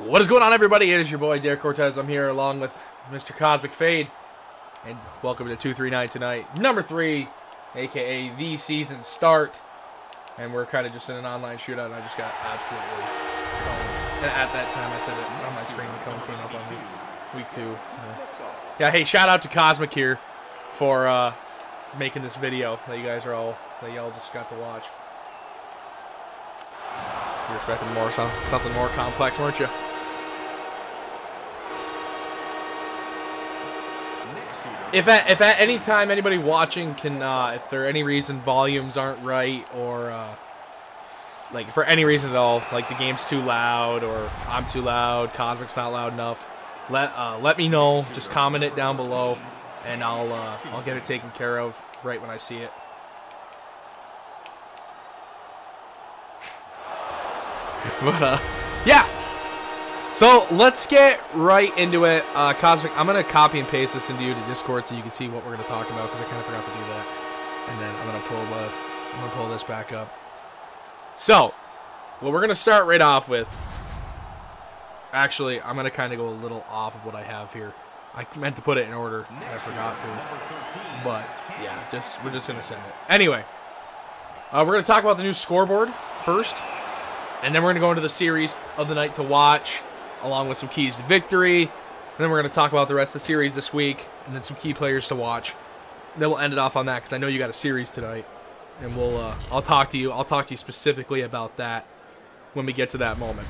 What is going on, everybody? It is your boy, Cortez. I'm here along with Mr. Cosmic Fade. And welcome to 239Tonight, number 3, a.k.a. the season start. And we're kind of just in an online shootout, and I just got absolutely coned. And at that time, I said it on my screen, the cone came up on me. Week 2. Yeah, hey, shout out to Cosmic here for making this video that y'all just got to watch. You were expecting something more complex, weren't you? If at any time anybody watching can, if there any reason volumes aren't right, or like for any reason at all, like the game's too loud or I'm too loud, Cosmic's not loud enough, let me know. Just comment it down below, and I'll get it taken care of right when I see it. But yeah. So let's get right into it. Cosmic, I'm gonna copy and paste this into your Discord so you can see what we're gonna talk about, because I kind of forgot to do that. And then I'm gonna pull this back up. So, what we're gonna start right off with. Actually, I'm gonna kind of go a little off of what I have here. I meant to put it in order, and I forgot to. But yeah, we're just gonna send it anyway. We're gonna talk about the new scoreboard first, and then we're gonna go into the series of the night to watch, along with some keys to victory. And then we're going to talk about the rest of the series this week, and then some key players to watch. Then we'll end it off on that, because I know you got a series tonight, and I'll talk to you specifically about that when we get to that moment.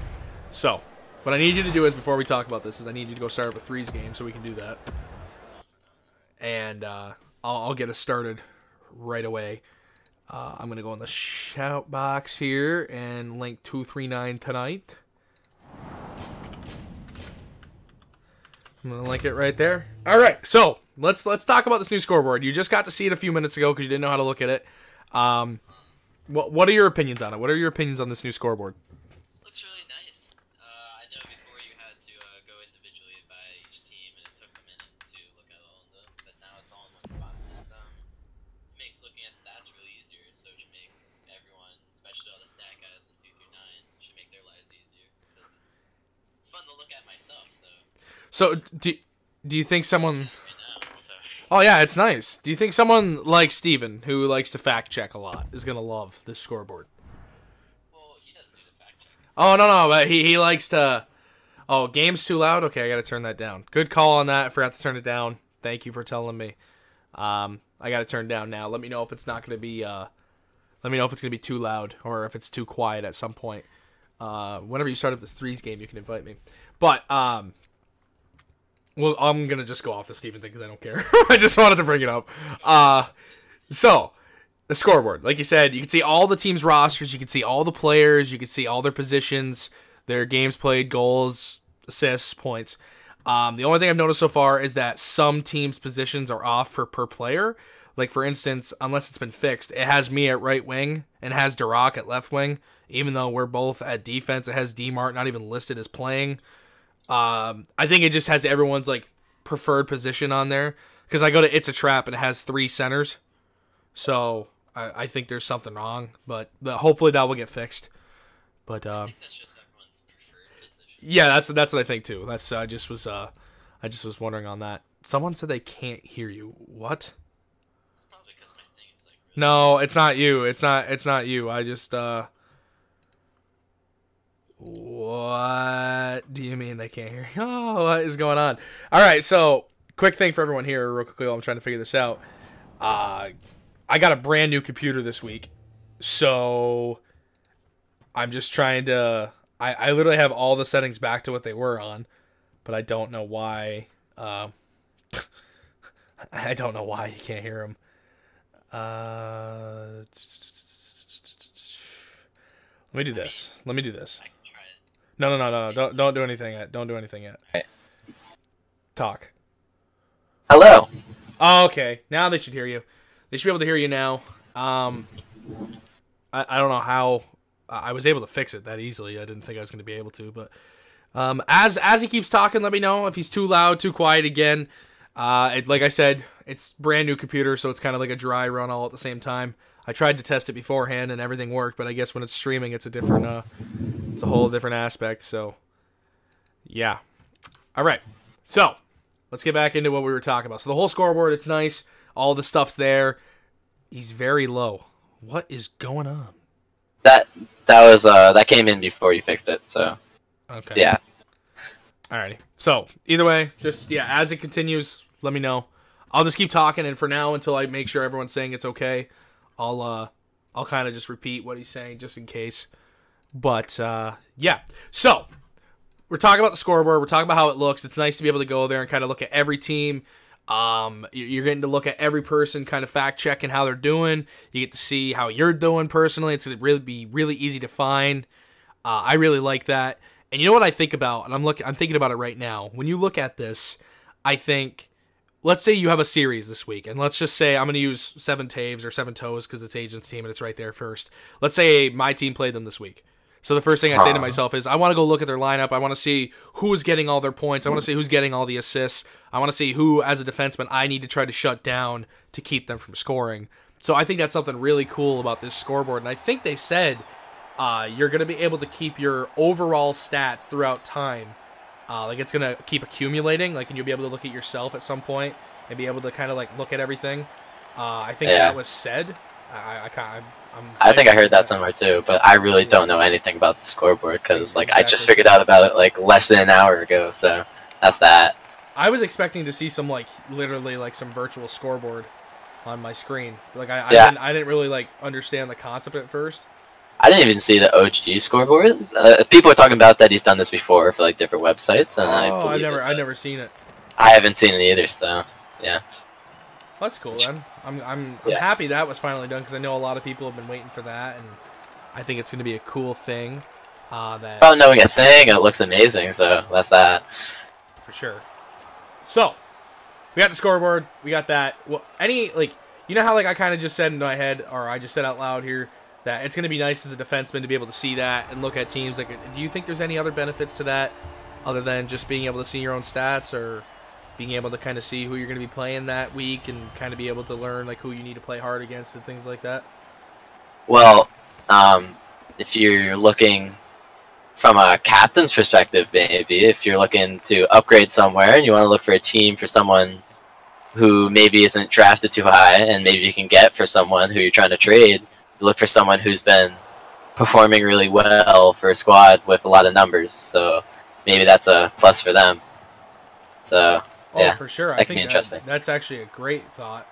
So, what I need you to do is, before we talk about this, is I need you to go start up a threes game so we can do that. And I'll get us started right away. I'm going to go in the shout box here and link 239Tonight. I'm gonna link it right there. All right, so let's talk about this new scoreboard. You just got to see it a few minutes ago because you didn't know how to look at it. What are your opinions on it? What are your opinions on this new scoreboard? Looks really nice. I know before you had to go individually by each team, and it took a minute to look at all of them, but now it's all in one spot, and it makes looking at stats really easier. So it should make everyone, especially all the stat guys in 239, should make their lives easier. It's fun to look at myself, so. So, do you think someone... Oh, yeah, it's nice. Do you think someone like Steven, who likes to fact-check a lot, is going to love this scoreboard? Well, he doesn't do the fact-check. Oh, no, but he likes to... Oh, game's too loud? Okay, I got to turn that down. Good call on that. Forgot to turn it down. Thank you for telling me. I got to turn it down now. Let me know if it's not going to be... let me know if it's going to be too loud, or if it's too quiet at some point. Whenever you start up this threes game, you can invite me. But, well, I'm going to just go off the Steven thing because I don't care. I just wanted to bring it up. So, the scoreboard. Like you said, you can see all the teams' rosters. You can see all the players. You can see all their positions, their games played, goals, assists, points. The only thing I've noticed so far is that some teams' positions are off for per player. Like, for instance, unless it's been fixed, it has me at right wing and has Dirac at left wing. Even though we're both at defense, it has D-Mart not even listed as playing. I think it just has everyone's, like, preferred position on there. Because I go to It's a Trap and it has 3 centers. So, I think there's something wrong. But hopefully that will get fixed. But, I think that's just everyone's preferred position. yeah, that's what I think, too. I just was wondering on that. Someone said they can't hear you. What? No, it's not you. It's not you. I just, what do you mean they can't hear you? Oh, what is going on? All right, so, quick thing for everyone here, real quickly while I'm trying to figure this out. I got a brand new computer this week, so I'm just trying to, I literally have all the settings back to what they were on, but I don't know why, I don't know why you can't hear them. Let me do this. I can try it. No. Don't do anything yet. Don't do anything yet. Right. Talk. Hello. Oh, okay. Now they should hear you. They should be able to hear you now. I don't know how I was able to fix it that easily. I didn't think I was going to be able to, but as he keeps talking, let me know if he's too loud, too quiet again. Like I said, it's brand new computer, so it's kind of like a dry run all at the same time. I tried to test it beforehand and everything worked, but I guess when it's streaming, it's a different, it's a whole different aspect. So, yeah. All right. So, let's get back into what we were talking about. So the whole scoreboard, it's nice. All the stuff's there. He's very low. What is going on? That came in before you fixed it. So, okay. Yeah. Alrighty. So, either way, just, yeah, as it continues, let me know. I'll just keep talking, and for now, until I make sure everyone's saying it's okay, I'll kind of just repeat what he's saying, just in case. But, yeah. So, we're talking about the scoreboard. We're talking about how it looks. It's nice to be able to go there and kind of look at every team. You're getting to look at every person, kind of fact-checking how they're doing. You get to see how you're doing personally. It's going to be really easy to find. I really like that. And you know what I think about, and I'm thinking about it right now. When you look at this, I think, let's say you have a series this week, and let's just say I'm going to use 7 Taves or 7 Toes because it's Agent's team and it's right there first. Let's say my team played them this week. So the first thing I say to myself is I want to go look at their lineup. I want to see who's getting all their points. I want to see who's getting all the assists. I want to see who, as a defenseman, I need to try to shut down to keep them from scoring. So I think that's something really cool about this scoreboard. And I think they said you're going to be able to keep your overall stats throughout time. Like, it's going to keep accumulating. Like, and you'll be able to look at yourself at some point and be able to kind of, like, look at everything. I think that was said. I think I heard that somewhere too, but I really don't know anything about the scoreboard because, like, I just figured out about it, like, less than an hour ago, so that's that. I was expecting to see some, like, literally, like, some virtual scoreboard on my screen. Like, I didn't really, like, understand the concept at first. I didn't even see the OG scoreboard. People are talking about that he's done this before for, like, different websites, and I've never seen it. I haven't seen it either, so, yeah. That's cool, then. I'm happy that was finally done because I know a lot of people have been waiting for that, and I think it's going to be a cool thing. Without knowing a thing, it looks amazing, so that's that. For sure. So, we got the scoreboard, we got that. Well, you know how, like, I kind of just said in my head, or I just said out loud here, that it's going to be nice as a defenseman to be able to see that and look at teams. Like, do you think there's any other benefits to that other than just being able to see your own stats or being able to kind of see who you're going to be playing that week and kind of be able to learn, like, who you need to play hard against and things like that? Well, if you're looking from a captain's perspective, maybe, if you're looking to upgrade somewhere and you want to look for a team for someone who maybe isn't drafted too high and maybe you can get for someone who you're trying to trade, look for someone who's been performing really well for a squad with a lot of numbers. So maybe that's a plus for them. So, yeah, for sure. I think interesting. That's actually a great thought,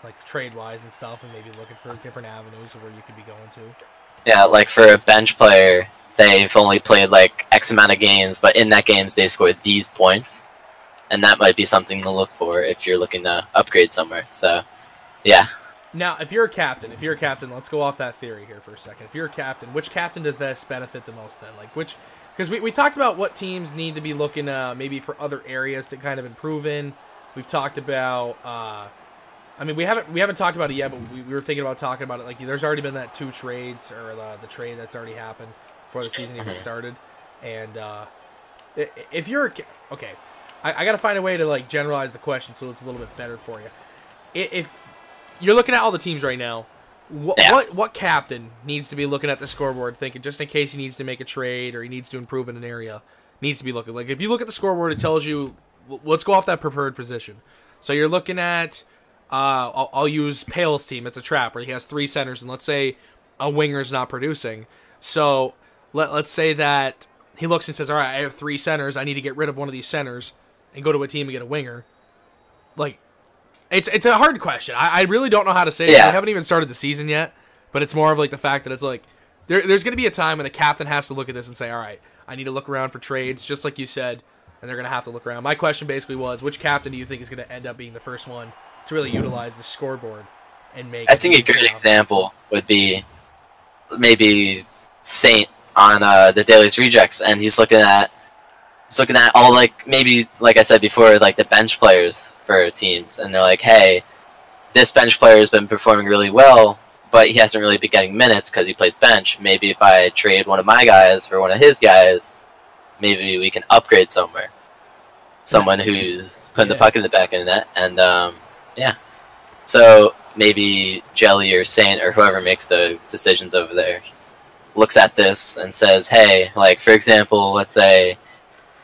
like trade-wise and stuff, and maybe looking for different avenues of where you could be going to. Yeah, like for a bench player, they've only played like X amount of games, but in that games they scored these points. And that might be something to look for if you're looking to upgrade somewhere. So, yeah. Now, if you're a captain, let's go off that theory here for a second. If you're a captain, which captain does this benefit the most then? Like, which because we talked about what teams need to be looking maybe for other areas to kind of improve in. We've talked about, I mean, we haven't talked about it yet, but we were thinking about talking about it. Like, there's already been that 2 trades, or the trade that's already happened before the season even started. And if you're okay, I got to find a way to like generalize the question so it's a little bit better for you. If you're looking at all the teams right now, what captain needs to be looking at the scoreboard, thinking just in case he needs to make a trade or he needs to improve in an area, needs to be looking like if you look at the scoreboard, it tells you. Let's go off that preferred position. So you're looking at, I'll use Pale's team. It's a trap where he has 3 centers, and let's say a winger's not producing. So let's say that he looks and says, all right, I have 3 centers. I need to get rid of one of these centers and go to a team and get a winger. Like, it's a hard question. I really don't know how to say it. I haven't even started the season yet, but it's more of like the fact that it's like there's going to be a time when the captain has to look at this and say, all right, I need to look around for trades, just like you said. And they're going to have to look around. My question basically was, which captain do you think is going to end up being the first one to really utilize the scoreboard and make? I think a great example would be maybe Saint on the Dailies Rejects, and he's looking at all like maybe like I said before, like the bench players for teams, and they're like, hey, this bench player has been performing really well, but he hasn't really been getting minutes because he plays bench. Maybe if I trade one of my guys for one of his guys, maybe we can upgrade somewhere. Someone who's putting the puck in the back of the net, and yeah. So maybe Jelly or Saint or whoever makes the decisions over there looks at this and says, hey, like for example, let's say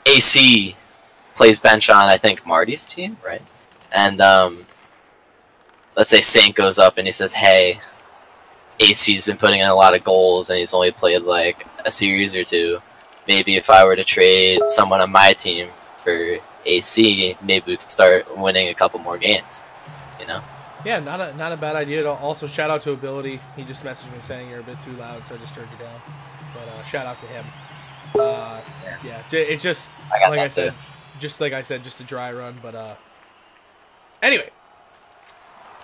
AC plays bench on I think Marty's team, right? And let's say Saint goes up and he says, hey, AC's been putting in a lot of goals and he's only played like a series or 2. Maybe if I were to trade someone on my team for AC, maybe we could start winning a couple more games, you know? Yeah, not a bad idea at all. Also, shout out to Ability. He just messaged me saying you're a bit too loud, so I just turned you down. But shout out to him. Yeah, it's just like I said, just a dry run. But anyway,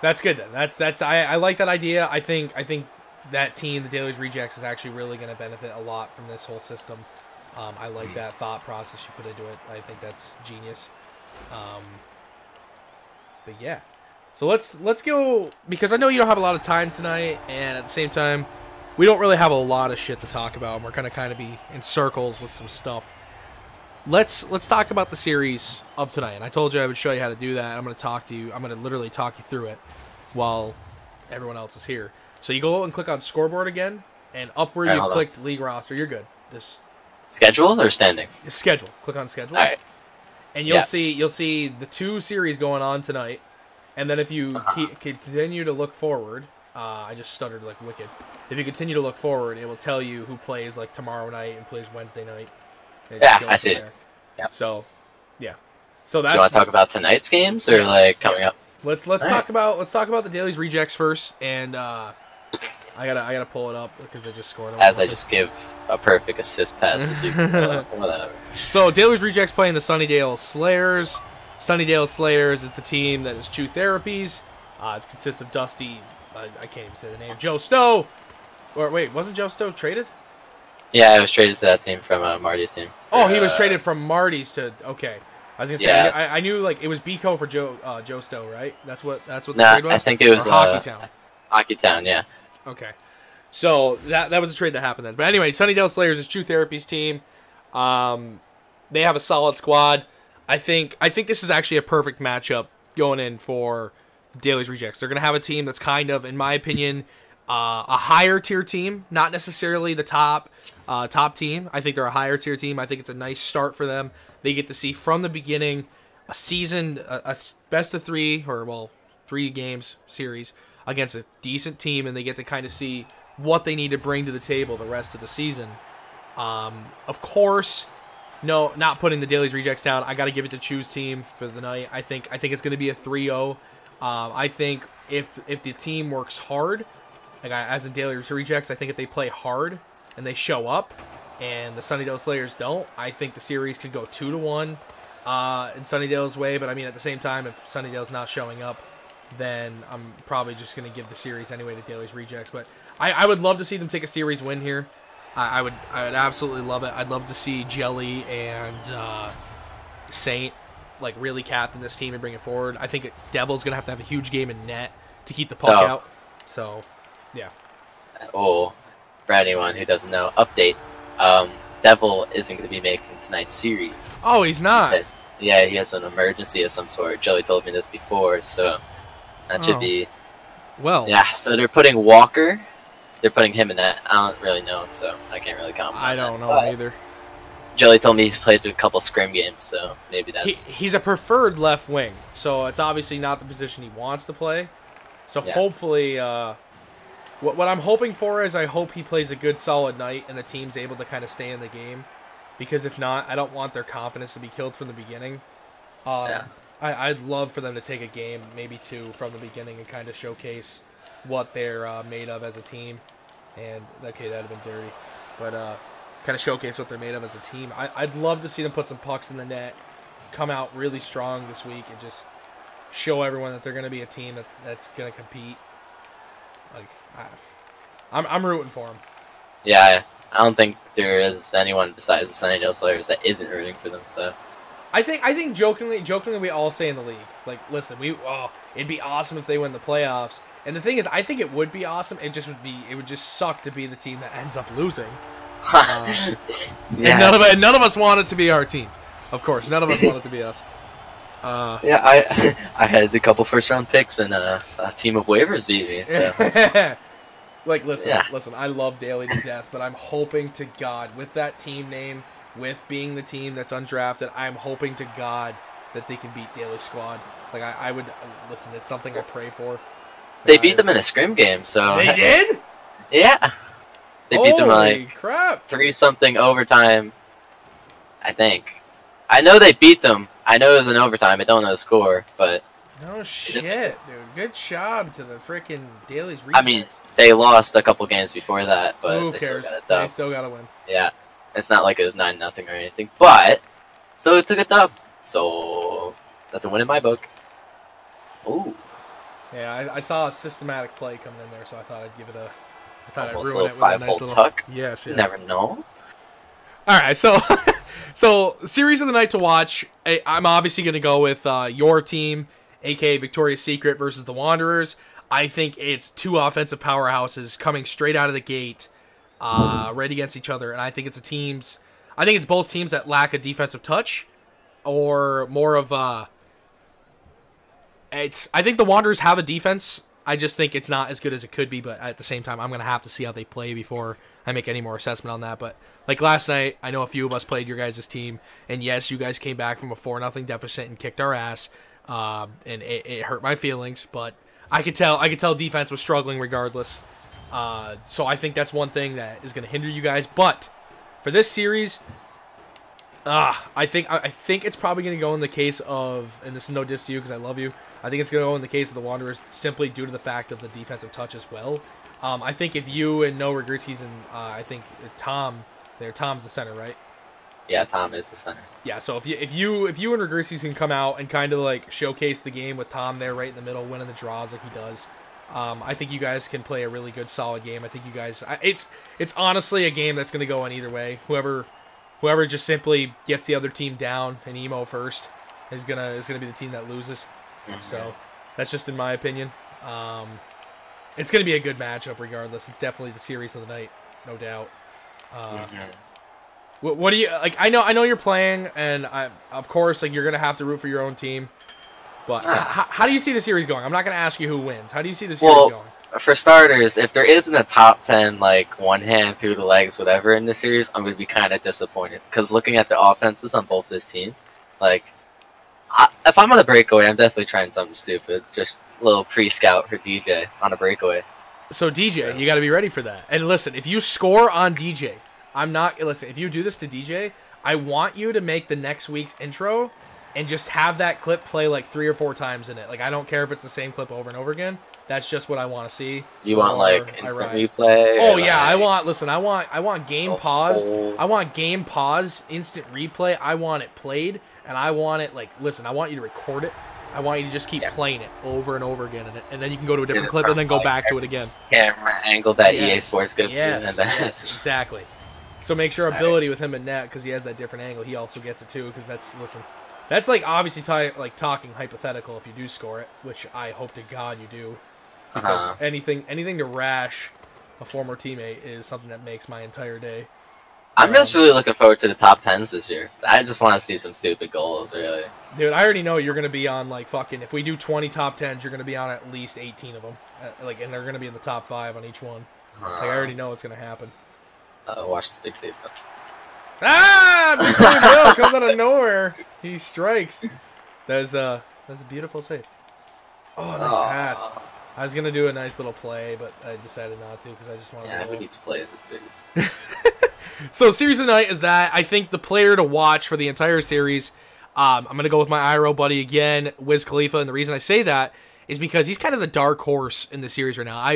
that's good then. That's I like that idea. I think that team, the Dailies Rejects, is actually really going to benefit a lot from this whole system. I like that thought process you put into it. I think that's genius. But yeah, so let's go, because I know you don't have a lot of time tonight, and at the same time, we don't really have a lot of shit to talk about. And we're gonna kind of be in circles with some stuff. Let's talk about the series of tonight. And I told you I would show you how to do that. I'm gonna talk to you. I'm gonna literally talk you through it while everyone else is here. So you go and click on scoreboard again, and up where you clicked league roster, you're good. Just schedule or standings? Schedule. Click on schedule. All right. And you'll see the 2 series going on tonight. And then if you continue to look forward, I just stuttered like wicked. If you continue to look forward, it will tell you who plays like tomorrow night and plays Wednesday night. Yeah, I see it. Yep. So, yeah. So that's. So you want to talk about tonight's games or like coming up? Let's talk about the Dailies Rejects first, and I gotta pull it up because they just scored. As I just give a perfect assist pass to see whatever. So Dailies Rejects playing the Sunnydale Slayers. Sunnydale Slayers is the team that is Chew Therapies. It consists of Dusty. I can't even say the name. Joe Stowe. Or wait, wasn't Joe Stowe traded? Yeah, I was traded to that team from Marty's team. Oh, he was traded from Marty's to okay. I was gonna say I knew like it was Bico for Joe Stowe, right? That's what the trade was. I think it was Hockey Town. Hockey Town, yeah. Okay, so that was a trade that happened then. But anyway, Sunnydale Slayers is Chew Therapies team. They have a solid squad. I think this is actually a perfect matchup going in for the Dailies Rejects. They're gonna have a team that's kind of, in my opinion, a higher tier team, not necessarily the top team. I think they're a higher tier team. I think it's a nice start for them. They get to see from the beginning a season, a best of 3 or 3 games series against a decent team, and they get to kind of see what they need to bring to the table the rest of the season. Of course, no, not putting the Dailies Rejects down. I got to give it to Chew's team for the night. I think it's going to be a 3-0. I think if the team works hard, like as in Dailies Rejects, I think if they play hard and they show up, and the Sunnydale Slayers don't, I think the series could go 2-1 in Sunnydale's way. But I mean, at the same time, if Sunnydale's not showing up, then I'm probably just going to give the series anyway to Dailies Rejects. But I would love to see them take a series win here. I'd absolutely love it. I'd love to see Jelly and Saint like really captain this team and bring it forward. I think Devil's gonna have to have a huge game in net to keep the puck out. So, yeah. Oh, for anyone who doesn't know, update. Devil isn't going to be making tonight's series. Oh, he's not? He said, yeah, he has an emergency of some sort. Joey told me this before, so that should be... Well... Yeah, so they're putting Walker. They're putting him in that. I don't really know him, so I can't really comment I don't know either. Joey told me he's played a couple scrim games, so maybe that's... He's a preferred left wing, so it's obviously not the position he wants to play. So hopefully... What I'm hoping for is I hope he plays a good, solid night and the team's able to kind of stay in the game. Because if not, I don't want their confidence to be killed from the beginning. I'd love for them to take a game, maybe two, from the beginning and kind of showcase what they're made of as a team. And, okay, that would have been dirty. But kind of showcase what they're made of as a team. I'd love to see them put some pucks in the net, come out really strong this week, and just show everyone that they're going to be a team that's going to compete. Like, I'm rooting for him. Yeah, I don't think there is anyone besides the Sunnydale Slayers that isn't rooting for them. So, I think jokingly we all say in the league, like, listen, it'd be awesome if they win the playoffs. And the thing is, I think it would be awesome. It would just suck to be the team that ends up losing. Yeah. And none of us want it to be our team. Of course, none of us want it to be us. Yeah, I had a couple first-round picks, and a team of waivers beat me. So like, listen, I love Daly to death, but I'm hoping to God, with that team name, with being the team that's undrafted, I'm hoping to God that they can beat Daly's squad. Like, I would, listen, it's something I pray for. They beat them in a scrim game, so... They did? Yeah. They beat them like crap. 3-something overtime, I think. I know they beat them. I know it was an overtime. I don't know the score, but... No shit, dude. Good job to the freaking Daly's Remix. I mean, they lost a couple games before that, but who they cares? still got a dub. They still got to win. Yeah. It's not like it was 9-0 or anything, but still took a dub. So, that's a win in my book. Ooh. Yeah, I saw a systematic play coming in there, so I thought I'd give it a... I thought I'd almost ruin a it with little a nice five-hole little... tuck. Yes. You never know. All right, so series of the night to watch. I'm obviously going to go with your team, aka Victoria's Secret versus the Wanderers. I think it's two offensive powerhouses coming straight out of the gate, right against each other, and I think it's both teams that lack a defensive touch, or more of I think the Wanderers have a defense. I just think it's not as good as it could be, but at the same time, I'm going to have to see how they play before I make any more assessment on that. But like last night, I know a few of us played your guys' team, and yes, you guys came back from a 4-0 deficit and kicked our ass, and it hurt my feelings, but I could tell defense was struggling regardless. So I think that's one thing that is going to hinder you guys. But for this series, I think it's probably going to go in the case of, and this is no diss to you because I love you, I think it's going to go in the case of the Wanderers simply due to the fact of the defensive touch as well. I think if you and No Regretskis and I think Tom's the center, right? Yeah, Tom is the center. Yeah, so if you and Regretskis can come out and kind of like showcase the game with Tom there right in the middle, winning the draws like he does, I think you guys can play a really good, solid game. I think you guys, it's honestly a game that's going to go in either way. Whoever just simply gets the other team down and emo first is gonna be the team that loses. So that's just in my opinion. It's gonna be a good matchup regardless. It's definitely the series of the night, no doubt. What do you like? I know you're playing, and of course like you're gonna have to root for your own team. But how do you see the series going? I'm not gonna ask you who wins. How do you see the series going? For starters, if there isn't a top 10, like, one hand through the legs, whatever, in this series, I'm going to be kind of disappointed. Because looking at the offenses on both this team, like, if I'm on a breakaway, I'm definitely trying something stupid. Just a little pre-scout for DJ on a breakaway. So, DJ, you got to be ready for that. And listen, if you score on DJ, if you do this to DJ, I want you to make the next week's intro and just have that clip play like 3 or 4 times in it. Like, I don't care if it's the same clip over and over again. That's just what I want to see. You want like instant replay? Oh yeah, I want game pause. I want game pause, instant replay. I want it played, and I want it I want you to record it. I want you to just keep playing it over and over again, and then you can go to a different clip and then go back to it again. Camera angle that EA Sports gives. Yes, exactly. So make sure ability with him and net, because he has that different angle. He also gets it too, because that's like obviously talking hypothetical if you do score it, which I hope to God you do. Because anything to rash a former teammate is something that makes my entire day. I'm just really looking forward to the top 10s this year. I just want to see some stupid goals, really. Dude, I already know you're going to be on, like, fucking... If we do 20 top 10s, you're going to be on at least 18 of them. And they're going to be in the top 5 on each one. Like, I already know what's going to happen. Watch this big save. Ah! Big save Will comes out of nowhere. He strikes. That's a beautiful save. Oh, nice pass. I was going to do a nice little play, but I decided not to because I just wanted to... Yeah, who needs plays this dude? So, series of the night is that. I think the player to watch for the entire series, I'm going to go with my IRO buddy again, Wiz Khalifa, and the reason I say that is because he's kind of the dark horse in the series right now.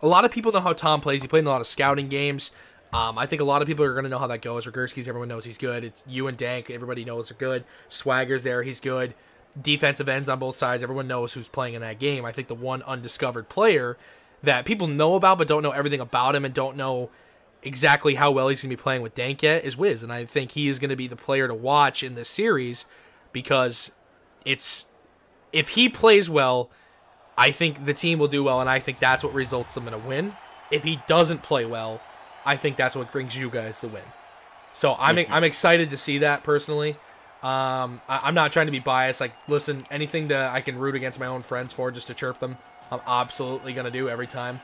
A lot of people know how Tom plays. He played in a lot of scouting games. I think a lot of people are going to know how that goes. Regersky's, everyone knows he's good. It's you and Dank, everybody knows they're good. Swagger's there, he's good. Defensive ends on both sides, everyone knows who's playing in that game. I think the one undiscovered player that people know about but don't know everything about him and don't know exactly how well he's going to be playing with Dank yet is Wiz. And I think he is going to be the player to watch in this series because if he plays well, I think the team will do well, and I think that's what results them in a win. If he doesn't play well, I think that's what brings you guys the win. So I'm excited to see that personally. I'm not trying to be biased. Like, listen, anything that I can root against my own friends for just to chirp them, I'm absolutely gonna do every time.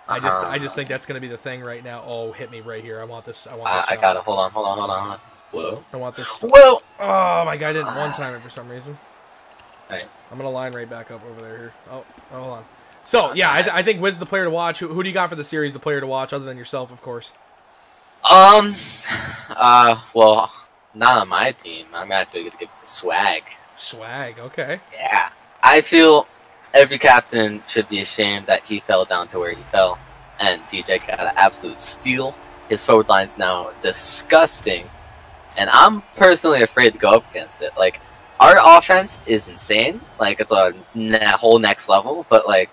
I just think that's gonna be the thing right now. Oh, hit me right here. I want this. I got it. Hold on. Whoa. I want this. Whoa. Oh my god! I didn't one time it for some reason. Alright. I'm gonna line right back up over there. Here. Oh, hold on. So yeah, I think Wiz is the player to watch. Who do you got for the series? The player to watch, other than yourself, of course. Well, not on my team. I'm gonna have to give it to Swag. Swag, okay. Yeah, I feel every captain should be ashamed that he fell down to where he fell, and TJ got an absolute steal. His forward line's now disgusting, and I'm personally afraid to go up against it. Like, our offense is insane. Like, it's a whole next level, but like,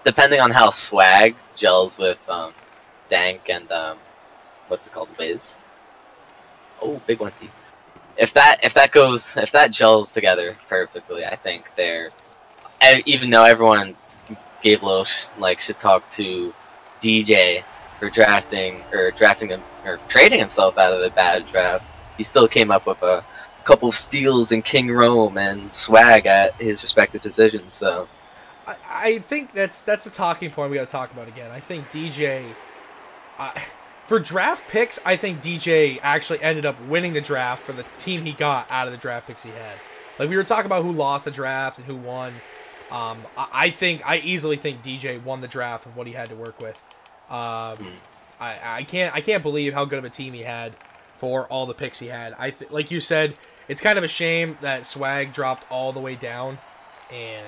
depending on how Swag gels with Dank and what's it called, Wiz. Oh, big one T. If that gels together perfectly, I think they're. Even though everyone gave a little shit talk to DJ for drafting him or trading himself out of the bad draft, he still came up with a couple of steals in King Rome and Swag at his respective positions. So I think that's a talking point we got to talk about again. I think DJ, for draft picks, I think DJ actually ended up winning the draft for the team he got out of the draft picks he had. Like, we were talking about who lost the draft and who won. I easily think DJ won the draft with what he had to work with. I can't believe how good of a team he had for all the picks he had. Like you said, it's kind of a shame that Swag dropped all the way down, and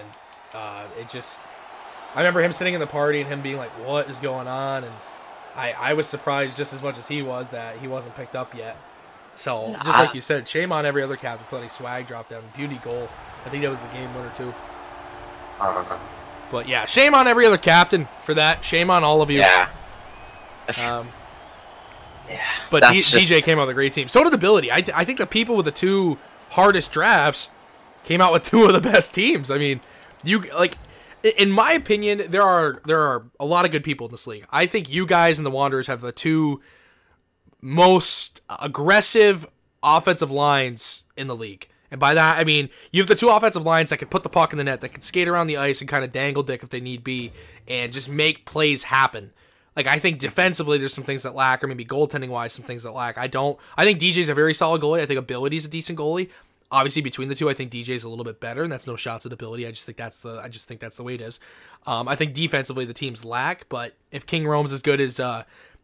I remember him sitting in the party and him being like, "What is going on?" And I was surprised just as much as he was that he wasn't picked up yet. So just like you said, shame on every other captain for letting Swag drop down. Beauty goal. I think that was the game winner too. But yeah, shame on every other captain for that. Shame on all of you. Yeah. But DJ came out with a great team. So did Ability. I think the people with the two hardest drafts came out with two of the best teams. I mean, in my opinion, there are a lot of good people in this league. I think you guys and the Wanderers have the two most aggressive offensive lines in the league. And by that, I mean, you have the two offensive lines that can put the puck in the net, that can skate around the ice and kind of dangle dick if they need be, and just make plays happen. Like, I think defensively there's some things that lack, or maybe goaltending-wise some things that lack. I think DJ's a very solid goalie. I think Ability's a decent goalie. Obviously, between the two, I think DJ's a little bit better, and that's no shots at Ability. I just think that's the way it is. I think defensively the teams lack, but if King Rome's as good as...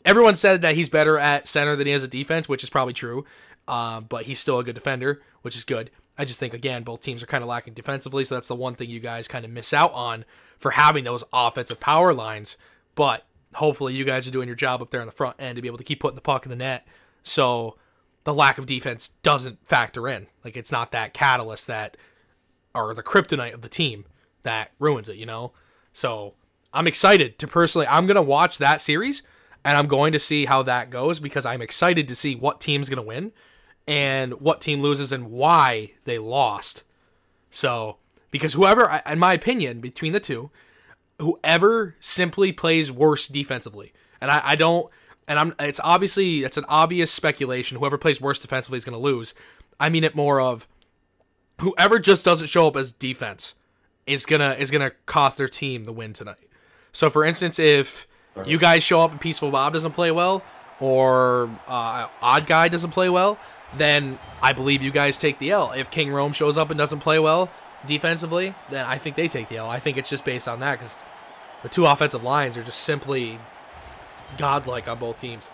everyone said that he's better at center than he is at defense, which is probably true. But he's still a good defender, which is good. I just think, again, both teams are kind of lacking defensively, so that's the one thing you guys kind of miss out on for having those offensive power lines. But hopefully you guys are doing your job up there on the front end to be able to keep putting the puck in the net, so the lack of defense doesn't factor in. Like, it's not that catalyst or the kryptonite of the team that ruins it, you know? So I'm excited to I'm going to watch that series, and I'm going to see how that goes because I'm excited to see what team's going to win and what team loses and why they lost. So, because whoever, in my opinion, between the two, whoever simply plays worse defensively, and it's an obvious speculation. Whoever plays worse defensively is going to lose. I mean it more of whoever just doesn't show up as defense is gonna cost their team the win tonight. So, for instance, if you guys show up and Peaceful Bob doesn't play well, or Odd Guy doesn't play well, then I believe you guys take the L. If King Rome shows up and doesn't play well defensively, then I think they take the L. I think it's just based on that because the two offensive lines are just simply godlike on both teams.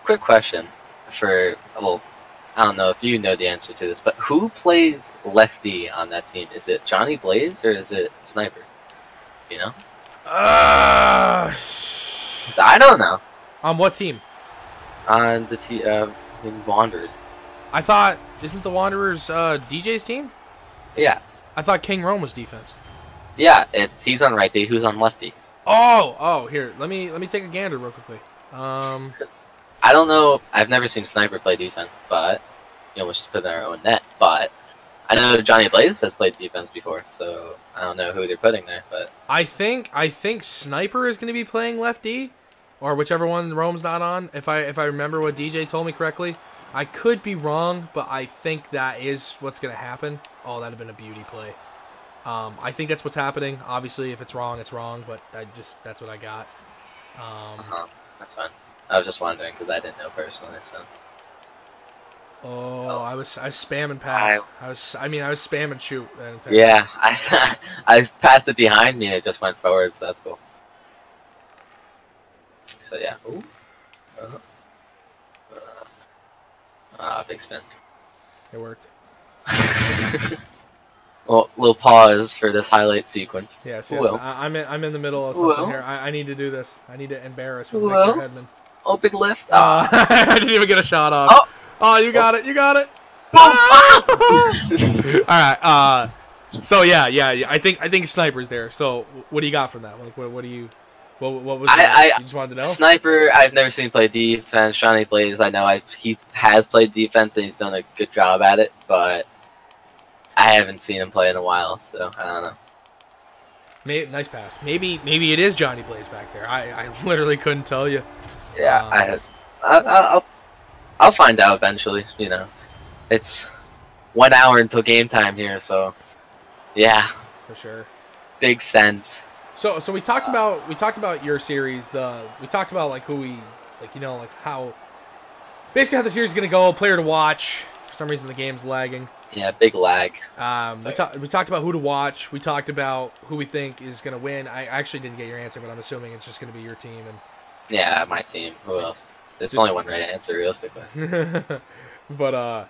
Quick question for, well, I don't know if you know the answer to this, but who plays lefty on that team? Is it Johnny Blaze or is it Sniper? You know? 'Cause I don't know. On what team? On the Wanderers. I thought, isn't the Wanderers DJ's team? Yeah. I thought King Rome was defense. Yeah, he's on righty. Who's on lefty? Oh, here. Let me take a gander real quickly. I don't know. I've never seen Sniper play defense, but you almost just put in our own net. But I know Johnny Blaze has played defense before, so I don't know who they're putting there. But I think Sniper is going to be playing lefty, or whichever one Rome's not on. If I remember what DJ told me correctly, I could be wrong, but I think that is what's going to happen. Oh, that'd have been a beauty play. I think that's what's happening. Obviously, if it's wrong, it's wrong. But that's what I got. That's fine. I was just wondering because I didn't know personally. So. Oh, I was spamming pass. I was spamming shoot. Yeah, I passed it behind me and it just went forward, so that's cool. So yeah. Ooh. Big spin. It worked. Well, little pause for this highlight sequence. Yes. I'm in the middle of something here. I need to do this. I need to embarrass with Victor Hedman. Oh, big lift. I didn't even get a shot off. Oh, you got it. You got it. Oh. All right. So yeah. I think Sniper's there. So what do you got from that? Like, what do you? What was? You just wanted to know. Sniper. I've never seen play defense. Johnny Blaze. I know he has played defense and he's done a good job at it, but I haven't seen him play in a while, so I don't know. Nice pass. Maybe it is Johnny Blaze back there. I literally couldn't tell you. Yeah, I'll find out eventually. You know, it's 1 hour until game time here, so yeah, for sure. Big sense. So we talked about your series. We talked about like how basically how the series is gonna go. Player to watch. For some reason the game's lagging. Yeah, big lag. We talked about who to watch. We talked about who we think is gonna win. I actually didn't get your answer, but I'm assuming it's just gonna be your team and. Yeah, my team. Who else? There's only one right answer, realistically. But,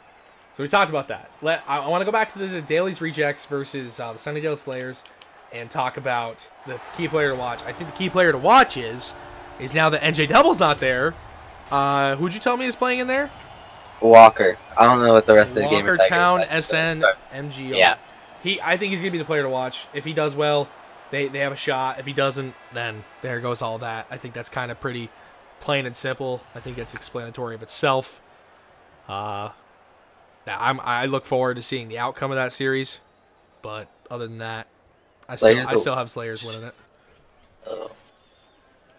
so we talked about that. I want to go back to the Dailies Rejects versus the Sunnydale Slayers and talk about the key player to watch. I think the key player to watch is now that NJ Double's not there. Who'd you tell me is playing in there? Walker. I don't know what the rest of the game is. Walker, Town, SN, MGO. Yeah. I think he's going to be the player to watch. If he does well, they have a shot. If he doesn't, then there goes all that. I think that's kind of pretty plain and simple. I think it's explanatory of itself. I look forward to seeing the outcome of that series, but other than that, I still have Slayers winning it.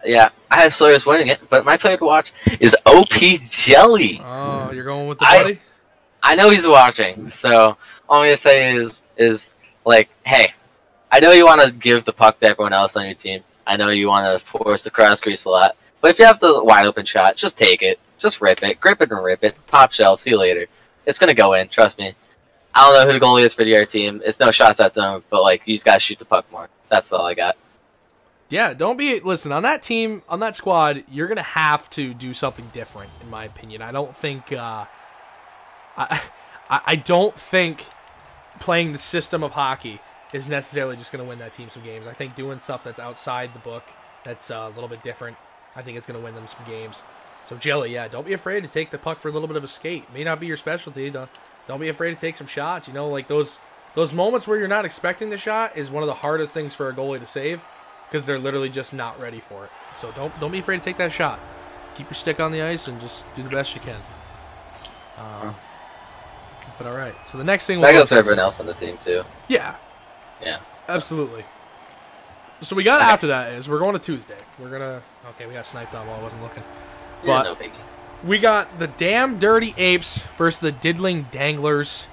Yeah, I have Slayers winning it, but my player to watch is OP Jelly. Oh, you're going with the buddy? I know he's watching, so all I'm gonna say is like, hey. I know you want to give the puck to everyone else on your team. I know you want to force the cross crease a lot. But if you have the wide open shot, just take it. Just rip it. Grip it and rip it. Top shelf. See you later. It's going to go in. Trust me. I don't know who the goalie is for your team. It's no shots at them, but like you just got to shoot the puck more. That's all I got. Yeah, listen, on that team, on that squad, you're going to have to do something different, in my opinion. I don't think, I don't think playing the system of hockey is necessarily just going to win that team some games. I think doing stuff that's outside the book, that's a little bit different, I think it's going to win them some games. So, Jelly, yeah, don't be afraid to take the puck for a little bit of a skate. May not be your specialty. Don't be afraid to take some shots. You know, like those moments where you're not expecting the shot is one of the hardest things for a goalie to save. because they're literally just not ready for it. So don't be afraid to take that shot. Keep your stick on the ice and just do the best you can. But all right, so the next thing that goes for everyone else on the team too. Yeah, absolutely. So we got after that is we're going to Tuesday. We're gonna we got sniped on while I wasn't looking. But no biggie. we got the Damn Dirty Apes versus the Diddling Danglers.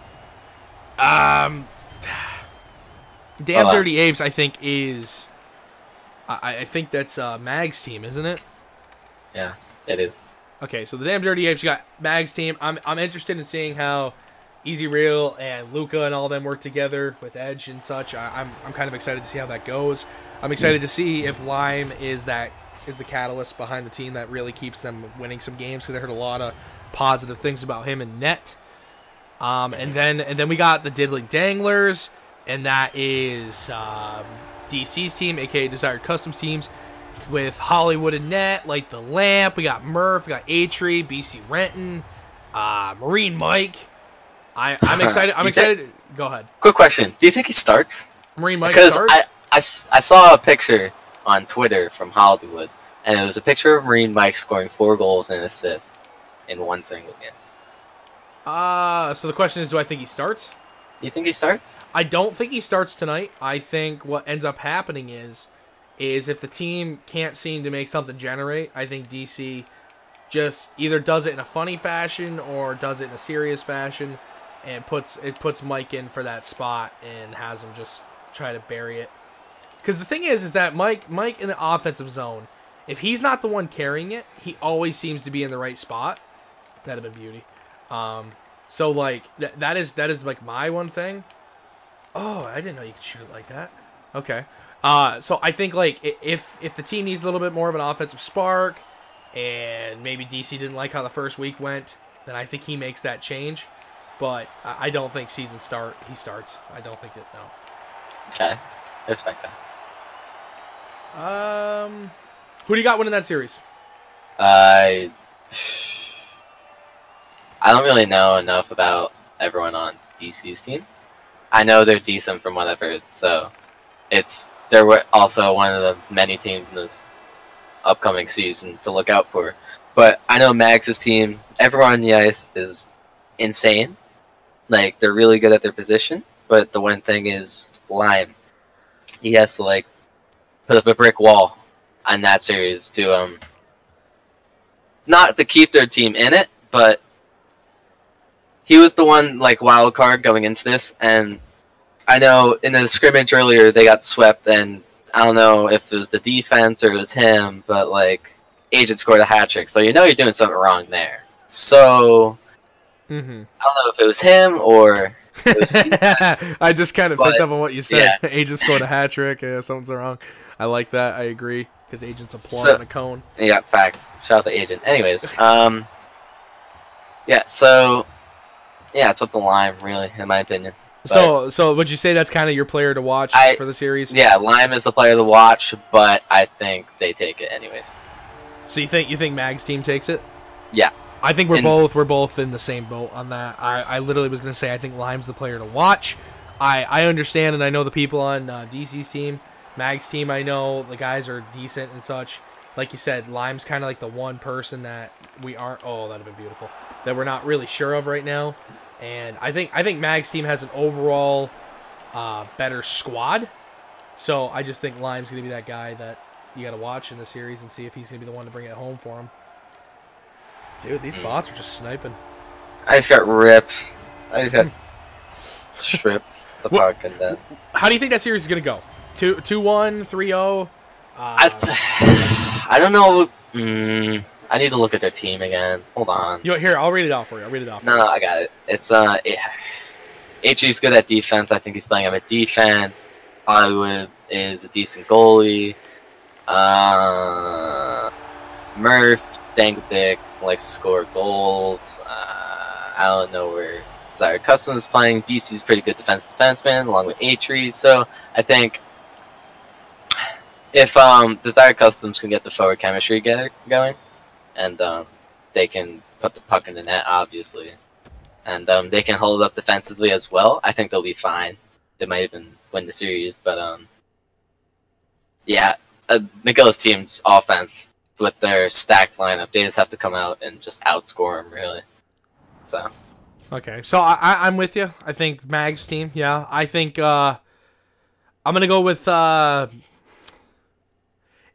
Damn Dirty Apes, I think is. I think that's Mag's team, isn't it? Yeah, it is. Okay, so the Damn Dirty Apes got Mag's team. I'm interested in seeing how Easy Real and Luca and all them work together with Edge and such. I'm kind of excited to see how that goes. I'm excited to see if Lime is the catalyst behind the team that really keeps them winning some games, because I heard a lot of positive things about him in net. And then we got the Diddling Danglers, and that is DC's team, aka Desired Customs teams, with Hollywood and net, like the Lamp. We got Murph, we got A-Tree, BC Renton, Marine Mike. I'm excited. I'm excited. Go ahead. Quick question: do you think he starts? Marine Mike Because starts? I saw a picture on Twitter from Hollywood, and it was a picture of Marine Mike scoring 4 goals and an assist in one single game. So the question is, do I think he starts? Do you think he starts? I don't think he starts tonight. I think what ends up happening is if the team can't seem to make something generate, I think DC just either does it in a funny fashion or does it in a serious fashion, and puts Mike in for that spot and has him just try to bury it. Because the thing is that Mike in the offensive zone, if he's not the one carrying it, he always seems to be in the right spot. That'd have been beauty. So like that is like my one thing. Oh, I didn't know you could shoot it like that. Okay. So I think like if the team needs a little bit more of an offensive spark, and maybe DC didn't like how the first week went, then I think he makes that change. But I don't think he starts. I don't think it. No. Okay, I respect that. Who do you got winning that series? I don't really know enough about everyone on DC's team. I know they're decent from what I've heard, so they're also one of the many teams in this upcoming season to look out for. But I know Mags' team, everyone on the ice is insane. Like, they're really good at their position, but the one thing is Lime. He has to, like, put up a brick wall on that series to, not to keep their team in it, but he was the one, like, wild card going into this, and I know in the scrimmage earlier they got swept, and I don't know if it was the defense or it was him, but, like, Agent scored a hat trick, so you know you're doing something wrong there. So, I don't know if it was him or it was I just kind of picked up on what you said. Yeah. Agent scored a hat trick. Yeah, something's wrong. I like that. I agree, because Agent's a plum and a cone. Yeah, fact. Shout out to Agent. Anyways, yeah, so, yeah, it's up the line, really, in my opinion. But, so would you say that's kind of your player to watch for the series? Yeah, Lime is the player to watch, but I think they take it anyways. So you think Mag's team takes it? Yeah. I think we're both in the same boat on that. I literally was going to say I think Lime's the player to watch. I understand, and I know the people on DC's team, Mag's team, I know the guys are decent and such. Like you said, Lime's kind of like the one person that we aren't. Oh, that'd have been beautiful. That we're not really sure of right now. And I think Mag's team has an overall better squad. So I just think Lime's going to be that guy that you got to watch in the series and see if he's going to be the one to bring it home for him. Dude, these bots are just sniping. I just got ripped. I just got stripped. The puck and then. How do you think that series is going to go? 2-1, 3-0? I don't know. I need to look at their team again. Hold on. Here, I'll read it out for you. No, I got it. It's HG's good at defense. I think he's playing him at defense. Hollywood is a decent goalie. Murph, Dangledick, likes to score goals. I don't know where Desired Custom is playing. BC's pretty good defenseman, along with A-Tree. So I think if Desired Customs can get the forward chemistry going, and they can put the puck in the net, obviously, and they can hold up defensively as well, I think they'll be fine. They might even win the series, but yeah, McGill's team's offense with their stacked lineup, they just have to come out and just outscore them, really. So. Okay, so I'm with you. I think Mag's team, yeah. I think I'm going to go with...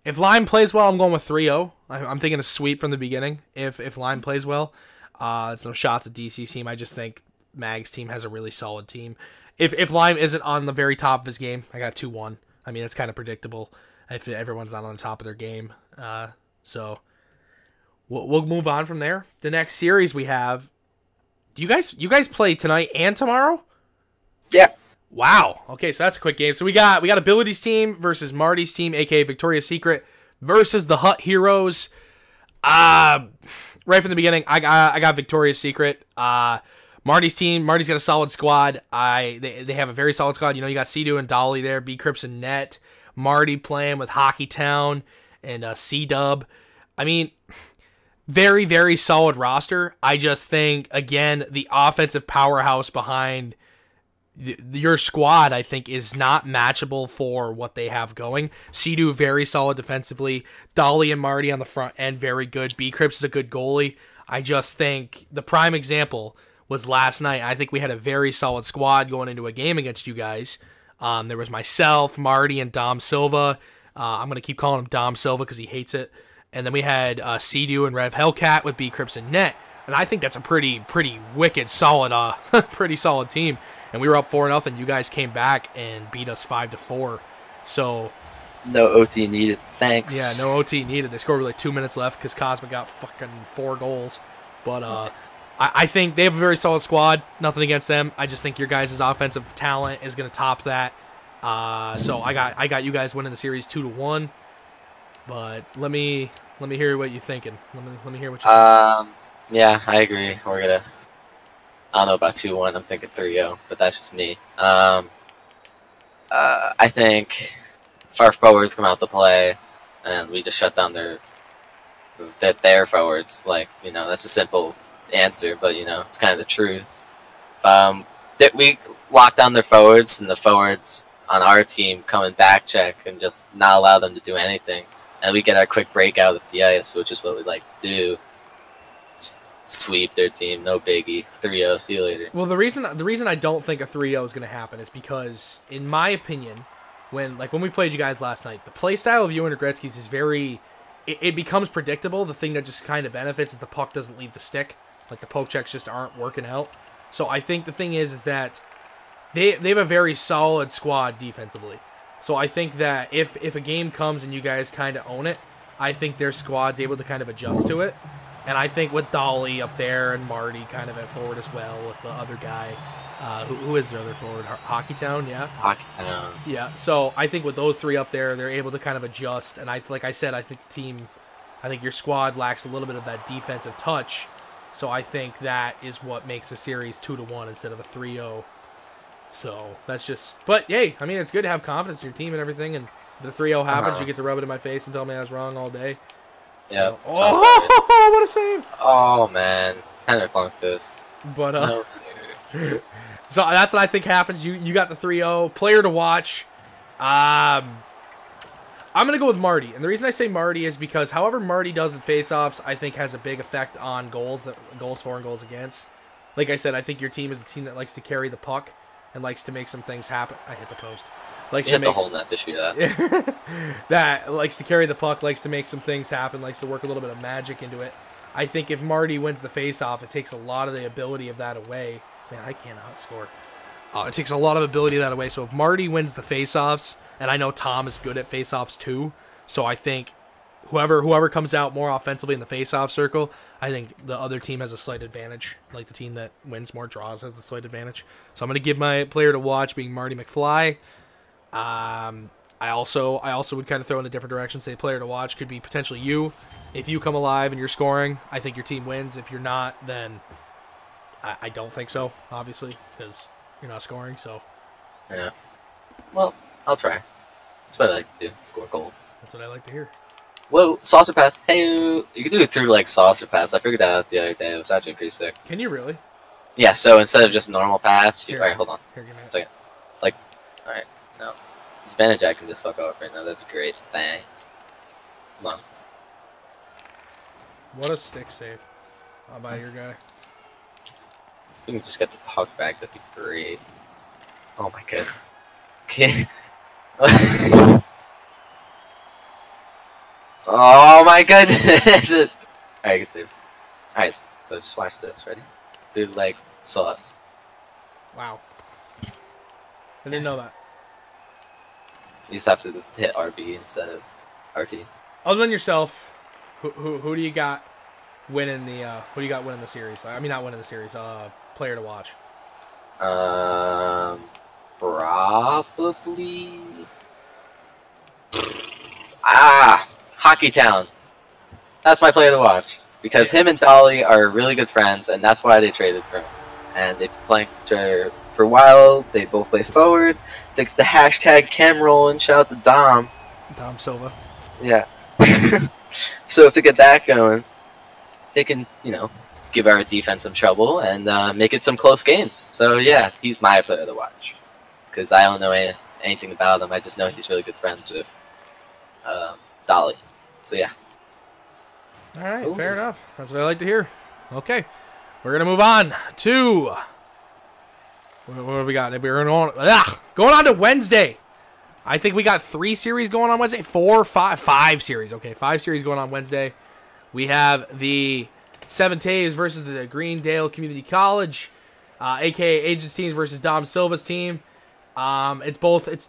if Lime plays well, I'm going with 3-0. I'm thinking a sweep from the beginning if Lime plays well. It's no shots at DC's team. I just think Mag's team has a really solid team. If Lime isn't on the very top of his game, I got 2-1. I mean, it's kind of predictable if everyone's not on the top of their game. So we'll move on from there. The next series we have... You guys play tonight and tomorrow? Yeah. Wow. Okay, so that's a quick game. So we got Ability's team versus Marty's team, aka Victoria's Secret, versus the Hut Heroes. Right from the beginning, I got Victoria's Secret. Marty's team, Marty's got a solid squad. They have a very solid squad. You know, you got Sea-Doo and Dolly there, B Crips and Net. Marty playing with Hockey Town and C-Dub. I mean, very, very solid roster. I just think, again, the offensive powerhouse behind your squad, I think, is not matchable for what they have going. Sea-Doo, very solid defensively. Dolly and Marty on the front end, very good. B-Crips is a good goalie. I just think the prime example was last night. I think we had a very solid squad going into a game against you guys. There was myself, Marty, and Dom Silva. I'm going to keep calling him Dom Silva because he hates it. And then we had Sea-Doo and Rev Hellcat with B Crips and Net. And I think that's a pretty wicked, solid, pretty solid team. And we were up 4-0. You guys came back and beat us 5-4. So no OT needed. Thanks. Yeah, no OT needed. They scored with like 2 minutes left because Kosmic got fucking 4 goals. But I think they have a very solid squad. Nothing against them. I just think your guys' offensive talent is going to top that. So I got you guys winning the series 2-1. But let me hear what you're thinking. Let me hear what you think. Yeah, I agree. We're gonna. I don't know about 2-1. I'm thinking 3-0, but that's just me. I think if our forwards come out to play, and we just shut down their forwards, like, you know, that's a simple answer, but you know, it's kind of the truth. That we lock down their forwards, and the forwards on our team come and back check and just not allow them to do anything. And we get our quick breakout at the ice, which is what we like to do. Just sweep their team, no biggie. 3-0, see you later. Well, the reason I don't think a 3-0 is going to happen is because, in my opinion, when we played you guys last night, the play style of Ewan Gretzky's is very... It becomes predictable. The thing that just kind of benefits is the puck doesn't leave the stick. Like, the poke checks just aren't working out. So I think the thing is that they have a very solid squad defensively. So I think that if a game comes and you guys kind of own it, I think their squad's able to kind of adjust to it. And I think with Dolly up there and Marty kind of at forward as well with the other guy, who is their other forward? Hockey Town, yeah? Hockey Town. Yeah, so I think with those three up there, they're able to kind of adjust. And like I said, I think your squad lacks a little bit of that defensive touch. So I think that is what makes the series 2-1 instead of a 3-0. So that's just, but hey, I mean, it's good to have confidence in your team and everything. And the 3-0 happens, you get to rub it in my face and tell me I was wrong all day. Yeah. So, oh, what a save! Oh man, Henry Plunkfist. But no, so that's what I think happens. You got the 3-0 player to watch. I'm gonna go with Marty, and the reason I say Marty is because however Marty does in faceoffs, I think has a big effect on goals for and goals against. Like I said, I think your team is a team that likes to carry the puck and likes to make some things happen. I hit the post. Likes you to hit the whole net to shoot that. That likes to carry the puck, likes to make some things happen, likes to work a little bit of magic into it. I think if Marty wins the face-off, it takes a lot of the ability of that away. Man, I cannot score. It takes a lot of ability of that away. So if Marty wins the face-offs, and I know Tom is good at face-offs too, so I think whoever comes out more offensively in the face-off circle, I think the other team has a slight advantage. Like the team that wins more draws has the slight advantage. So I'm going to give my player to watch being Marty McFly. I also would kind of throw in a different direction. Say player to watch could be potentially you. If you come alive and you're scoring, I think your team wins. If you're not, then I don't think so, obviously, because you're not scoring. So yeah. Well, I'll try. That's what I like to do. Score goals. That's what I like to hear. Whoa, saucer pass. Hey, you can do it through like saucer pass. I figured that out the other day. It was actually pretty sick. Can you really? Yeah. So instead of just normal pass, Here, all right, hold on. Here, give me a second. Like, all right, no. Spanajack can just fuck off right now. That'd be great. Thanks. Come on. What a stick save. How about your guy? If we can just get the puck back, that'd be great. Oh my goodness. Okay. Oh my goodness! Alright, good save. Alright, so just watch this. Ready? Through the legs, sauce. Wow. I didn't know that. You just have to hit RB instead of RT. Other than yourself, who do you got winning the series? I mean, not winning the series. Player to watch. Probably. Hockey Town. That's my player to watch because him and Dolly are really good friends, and that's why they traded for him. And they've been playing for a while. They both play forward. The hashtag cam roll and shout out to Dom. Dom Silva. Yeah. So to get that going, they can, give our defense some trouble and make it some close games. So yeah, he's my player to watch because I don't know anything about him. I just know he's really good friends with Dolly. So yeah. All right, fair enough. That's what I like to hear. Okay, we're gonna move on to what do we got? We're going on to Wednesday. I think we got 3 series going on Wednesday. 4, 5 series. Okay, 5 series going on Wednesday. We have the Seven Taves versus the Greendale Community College, aka Agents teams versus Dom Silva's team. It's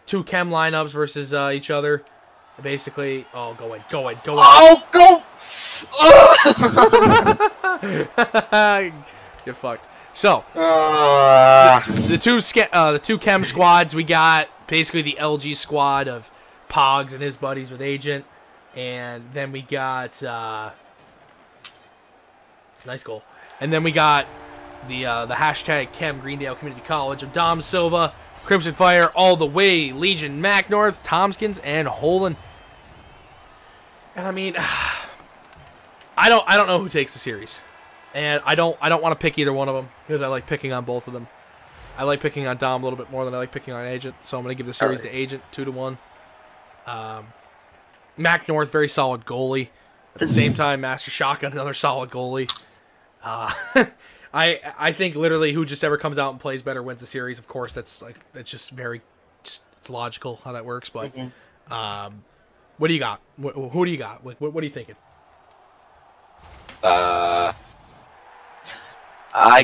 2 chem lineups versus each other. Basically, go in. Oh, go! You're fucked. So, the two chem squads, we got basically the LG squad of Pogs and his buddies with Agent, and then we got nice goal, and then we got the hashtag Chem Greendale Community College of Dom Silva, Crimson Fire, all the way, Legion, Mac North, Tompkins, and Holland. And I mean, I don't know who takes the series, and I don't want to pick either one of them because I like picking on both of them. I like picking on Dom a little bit more than I like picking on Agent, so I'm gonna give the series to Agent 2-1. Mac North, very solid goalie. At the same time, Master Shotgun, another solid goalie. I think literally who just ever comes out and plays better wins the series. Of course, that's just it's logical how that works. But what do you got? Who do you got? What are you thinking? I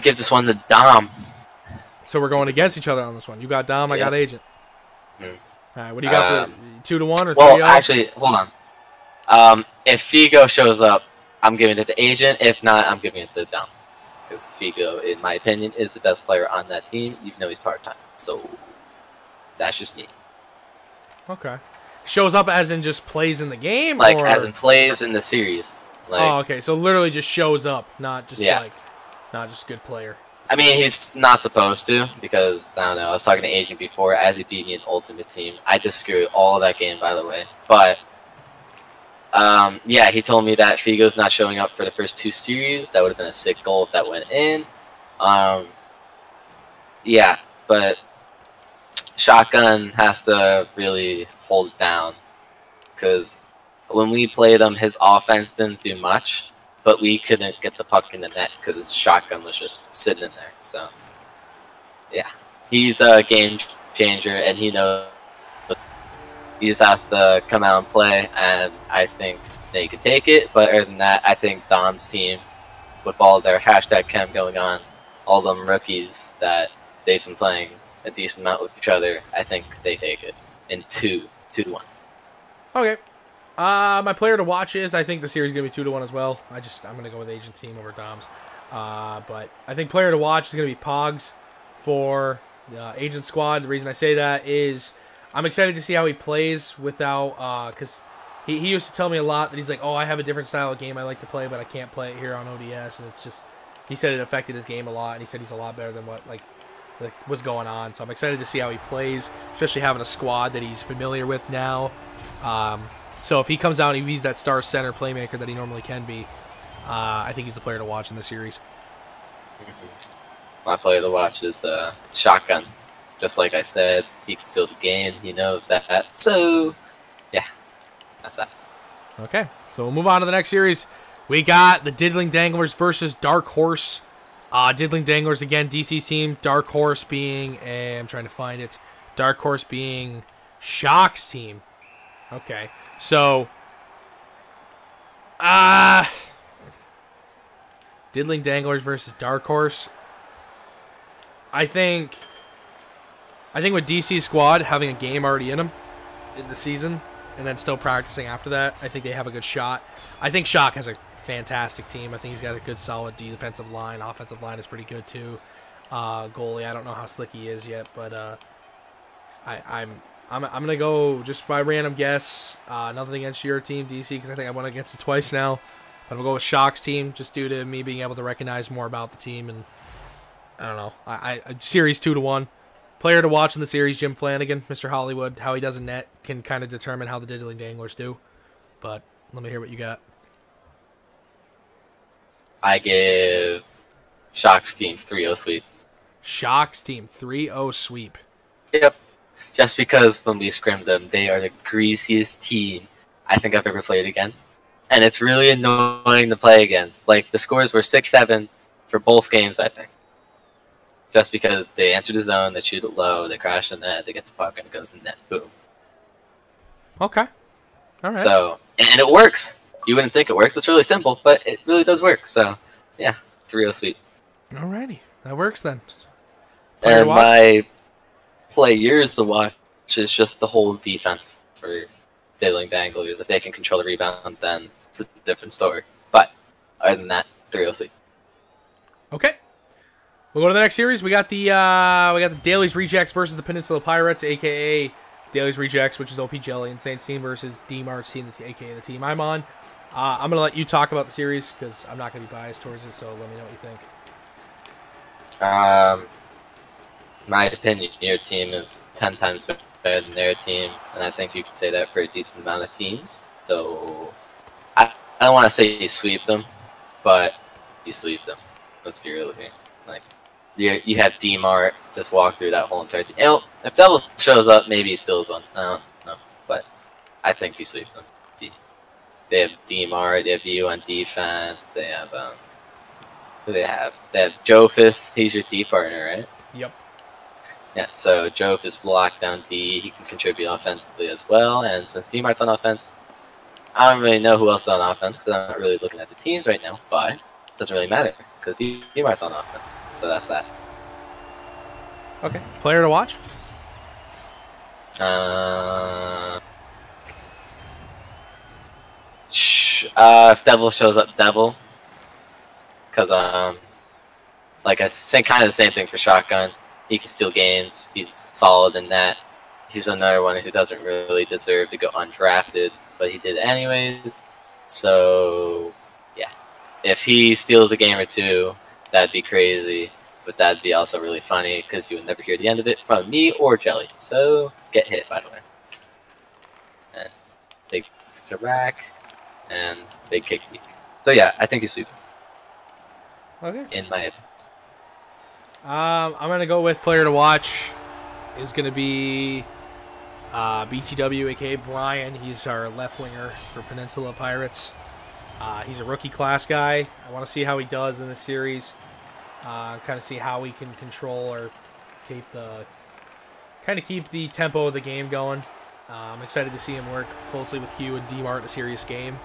give this one to Dom. So we're going against each other on this one. You got Dom, I got Agent. All right, what do you got? 2-1 or 3-0? Well, actually, hold on. If Figo shows up, I'm giving it to Agent. If not, I'm giving it to Dom. Because Figo, in my opinion, is the best player on that team, even though he's part-time. So, that's just me. Okay. Shows up as in just plays in the game? Like, or? as in plays in the series. Like, oh, okay. So, literally just shows up, not just not just good player. I mean, he's not supposed to, because, I don't know, I was talking to Agent before, as he beat me in Ultimate Team. I disagree with all of that game, by the way. But, yeah, he told me that Figo's not showing up for the first 2 series. That would have been a sick goal if that went in. Yeah, but Shotgun has to really hold it down. Because when we played him, his offense didn't do much. But we couldn't get the puck in the net because Shotgun was just sitting in there. So, yeah. He's a game changer, and he knows he just has to come out and play, and I think they could take it. But other than that, I think Dom's team, with all their hashtag chem going on, all them rookies that they've been playing a decent amount with each other, I think they take it in 2-1. Okay. My player to watch is, I think the series is going to be 2-1 as well. I'm going to go with Agent team over Dom's. But I think player to watch is going to be Pogs for the Agent squad. The reason I say that is I'm excited to see how he plays without, because he used to tell me a lot that he's like, oh, I have a different style of game I like to play, but I can't play it here on ODS. And it's just, he said it affected his game a lot, and he said he's a lot better than what's going on. So I'm excited to see how he plays, especially having a squad that he's familiar with now. So if he comes out and he's that star center playmaker that he normally can be, I think he's the player to watch in the series. My player to watch is Shotgun. Just like I said, he can steal the game. He knows that. So, yeah, that's that. Okay, so we'll move on to the next series. We got the Diddling Danglers versus Dark Horse. Diddling Danglers, again, DC's team. Dark Horse being, I'm trying to find it. Dark Horse being Shock's team. Okay, so, Diddling Danglers versus Dark Horse. I think with DC's squad having a game already in them in the season, and then still practicing after that, I think they have a good shot. I think Shock has a fantastic team. I think he's got a good, solid defensive line. Offensive line is pretty good too. Goalie, I don't know how slick he is yet, but I'm gonna go just by random guess. Nothing against your team, DC, because I think I went against it twice now. But I'm gonna go with Shock's team just due to me being able to recognize more about the team, and I don't know. I series 2-1. Player to watch in the series, Jim Flanagan, Mr. Hollywood. How he does in net can kind of determine how the Diddling Danglers do. But let me hear what you got. I give Shock's team 3-0 sweep. Shock's team 3-0 sweep. Yep. Just because when we scrimmed them, they are the greasiest team I think I've ever played against. And it's really annoying to play against. Like, the scores were 6-7 for both games, I think. Just because they enter the zone, they shoot it low, they crash the net, they get the puck, and it goes in net. Boom. Okay. All right. So, and it works. You wouldn't think it works. It's really simple, but it really does work. So, yeah, 3-0 sweep. Alrighty. That works then. And my players to watch is just the whole defense for Diddling Danglers. If they can control the rebound, then it's a different story. But, other than that, 3-0 sweep. Okay. We'll go to the next series. We got the Daly's Rejects versus the Peninsula Pirates, aka Daly's Rejects, which is OP Jelly and Saints team, versus D-Mart's team, aka the team I'm on. I'm gonna let you talk about the series because I'm not gonna be biased towards it. So let me know what you think. My opinion, your team is 10 times better than their team, and I think you can say that for a decent amount of teams. So I don't want to say you sweep them, but you sweep them. Let's be real here. Like, you have D-Mart just walk through that whole entire team. You know, if Devil shows up, maybe he steals one. I don't know, but I think you sweep them. They have D-Mart, they have you on defense, they have, who do they have? They have Jofus, he's your D partner, right? Yep. Yeah, so Jofus locked down D, he can contribute offensively as well, and since D-Mart's on offense, I don't really know who else is on offense, because I'm not really looking at the teams right now, but it doesn't really matter, because D-Mart's on offense, so that's that. Okay. Player to watch? If Devil shows up, Devil. Because, like I said, kind of the same thing for Shotgun. He can steal games. He's solid in that. He's another one who doesn't really deserve to go undrafted, but he did anyways. So, yeah. If he steals a game or two, that'd be crazy. But that'd be also really funny, because you would never hear the end of it from me or Jelly. So, get hit, by the way. And big to rack. And big kick deep. So yeah, I think you sweep. Okay. In my opinion. I'm gonna go with player to watch is gonna be BTW, aka Brian. He's our left winger for Peninsula Pirates. He's a rookie class guy. I want to see how he does in this series. Kind of see how he can control or keep the tempo of the game going. I'm excited to see him work closely with Hugh and D-Mart in a serious game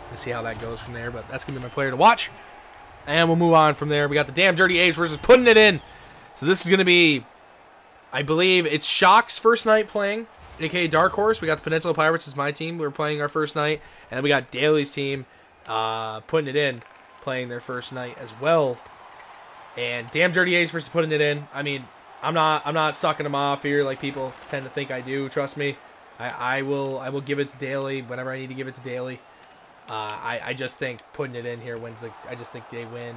and see how that goes from there. But that's going to be my player to watch. And we'll move on from there. We got the Damn Dirty Apes versus Putting It In. So this is going to be, I believe, it's Shock's first night playing, a.k.a. Dark Horse. We got the Peninsula Pirates as my team. We're playing our first night. And then we got Daly's team, Putting It In, playing their first night as well. And Damn Dirty Apes versus Putting It In. I mean, I'm not sucking them off here like people tend to think I do. Trust me. I will give it to Daly whenever I need to give it to Daly. I just think Putting It In here wins the. I just think they win.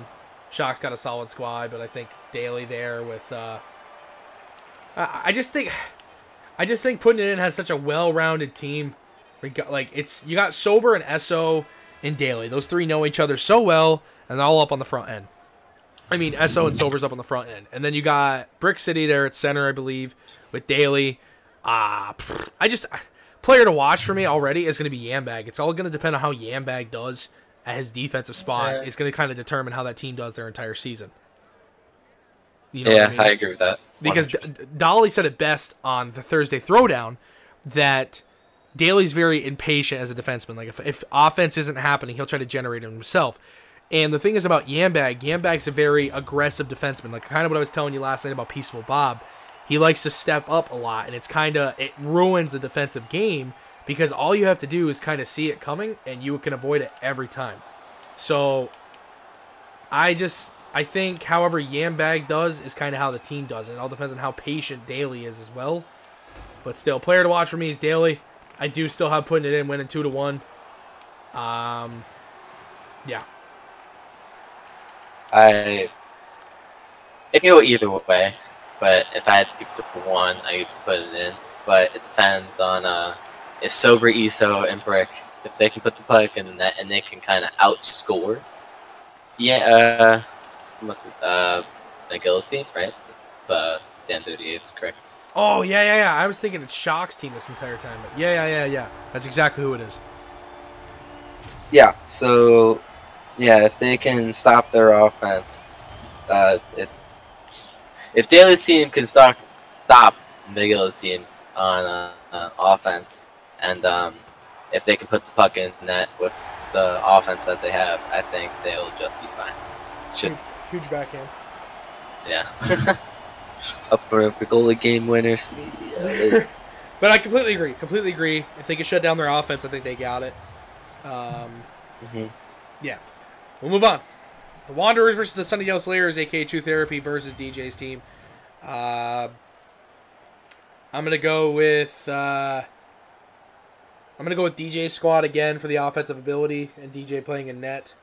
Shock's got a solid squad, but I think Daly there with. I just think Putting It In has such a well-rounded team. Like you got Sober and SO and Daly. Those three know each other so well, and they're all up on the front end. I mean, SO and Silver's up on the front end. And then you got Brick City there at center, I believe, with Daly. Player to watch for me already is going to be Yambag. It's all going to depend on how Yambag does at his defensive spot. Yeah. It's going to kind of determine how that team does their entire season. You know what I mean? I agree with that. Because Dolly said it best on the Thursday Throwdown that Daly's very impatient as a defenseman. Like, if offense isn't happening, he'll try to generate it himself. And the thing is about Yambag's a very aggressive defenseman. Like, kind of what I was telling you last night about Peaceful Bob. He likes to step up a lot, and it ruins the defensive game because all you have to do is kind of see it coming, and you can avoid it every time. So, I think however Yambag does is kind of how the team does. And it all depends on how patient Daly is as well. But still, player to watch for me is Daly. I do still have putting it in, winning 2-1. Yeah. It can go either way, but if I had to give it to one, I would put it in. But it depends on if Sober, ESO, and Brick, if they can put the puck in the net and they can kind of outscore. Yeah, McGill's team, right? Dan Boudier is correct. Oh, yeah. I was thinking it's Shock's team this entire time. But yeah. That's exactly who it is. Yeah, so, if they can stop their offense, if Daly's team can stop McGill's team on offense, and if they can put the puck in net with the offense that they have, I think they'll just be fine. Huge backhand. Yeah. Upper goalie game winners. But I completely agree. If they can shut down their offense, I think they got it. Yeah. We'll move on. The Wanderers versus the Sunnydale Slayers, a.k.a. True Therapy versus DJ's team. I'm going to go with DJ's squad again for the offensive ability and DJ playing in net.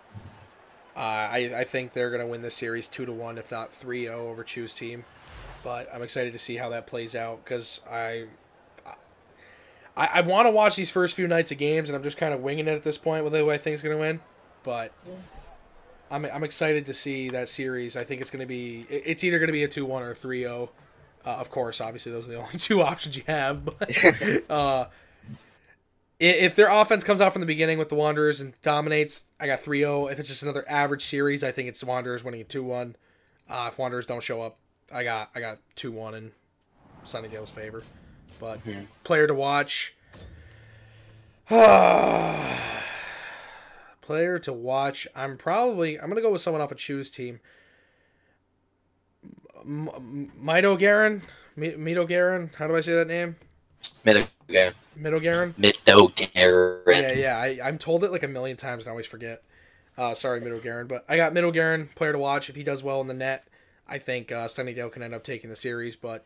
I think they're going to win this series 2-1, if not 3-0 over Chu's team. But I'm excited to see how that plays out because I want to watch these first few nights of games, and I'm just kind of winging it at this point with who I think is going to win. But I'm excited to see that series. I think it's either going to be a 2-1 or a 3-0. Of course, obviously, those are the only two options you have. But if their offense comes out from the beginning with the Wanderers and dominates, I got 3-0. If it's just another average series, I think it's the Wanderers winning a 2-1. If Wanderers don't show up, I got 2-1 in Sunnydale's favor. But player to watch. Player to watch. I'm going to go with someone off of Chu's team. Mito Garin? How do I say that name? Mito Garin. Yeah. I'm told it like a million times and I always forget. Sorry, Mito Garin. But I got Mito Garin, player to watch. If he does well in the net, I think Sunnydale can end up taking the series. But